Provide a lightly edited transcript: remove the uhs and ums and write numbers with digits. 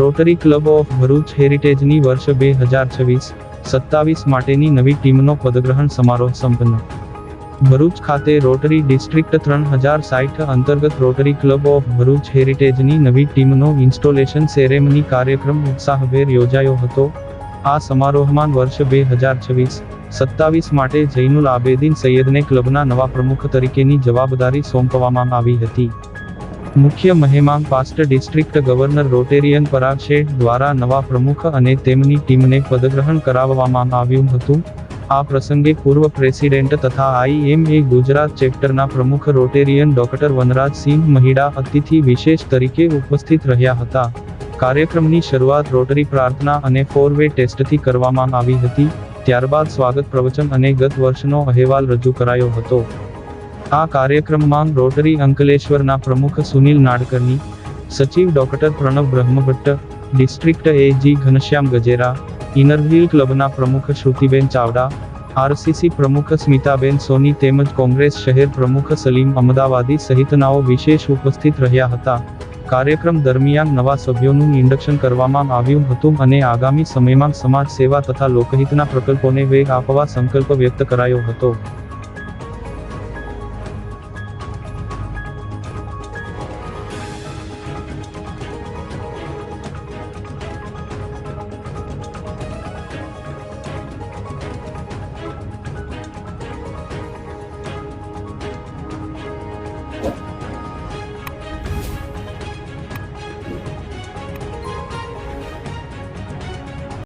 Rotary club of Bharuch હેરિટેજની વર્ષ 2026-27 માટેની નવી ટીમનો પદગ્રહણ સમારોહ સંપન્ન. ભરૂચ ખાતે રોટરી ડિસ્ટ્રિક્ટ 3060 અંતર્ગત રોટરી ક્લબ ઓફ ભરૂચ હેરિટેજની નવી ટીમનો ઇન્સ્ટોલેશન સેરેમની કાર્યક્રમ ઉત્સાહભેર યોજાયો હતો. આ સમારોહમાં વર્ષ 2026-27 માટે જૈનુલ આબેદીન સૈયદને ક્લબના નવા પ્રમુખ તરીકેની જવાબદારી સોંપવામાં આવી હતી. મુખ્ય મહેમાન પાસ્ટ ડિસ્ટ્રિક્ટ ગવર્નર રોટેરિયન પરાગ શેઠ દ્વારા નવા પ્રમુખ અને તેમની ટીમને પદગ્રહણ કરાવવામાં આવ્યું હતું. આ પ્રસંગે પૂર્વ પ્રેસિડેન્ટ તથા IMA ગુજરાત ચેપ્ટરના પ્રમુખ રોટેરિયન ડોક્ટર વનરાજસિંહ મહિડા અતિથિ વિશેષ તરીકે ઉપસ્થિત રહ્યા હતા. કાર્યક્રમની શરૂઆત રોટરી પ્રાર્થના અને ફોર-વે ટેસ્ટથી કરવામાં આવી હતી. ત્યારબાદ સ્વાગત પ્રવચન અને ગત વર્ષનો અહેવાલ રજૂ કરાયો હતો. આ કાર્યક્રમમાં રોટરી અંકલેશ્વરના પ્રમુખ સુનિલ નાડકર્ણી, સચિવ doctor Pranav Brahmbhatt, district AG Ghanshyam Gajera, Inner Wheel ક્લબના પ્રમુખ શ્રુતિબેન ચાવડા, RCC પ્રમુખ સ્મિતાબેન સોની તેમજ કોંગ્રેસ શહેર પ્રમુખ સલીમ અમદાવાદી સહિતનાઓ વિશેષ ઉપસ્થિત રહ્યા હતા. કાર્યક્રમ દરમિયાન નવા સભ્યોનું ઇન્ડક્શન કરવામાં આવ્યું હતું અને આગામી સમયમાં સમાજ સેવા તથા લોકહિતના પ્રકલ્પોને વેગ આપવા સંકલ્પ વ્યક્ત કરાયો હતો.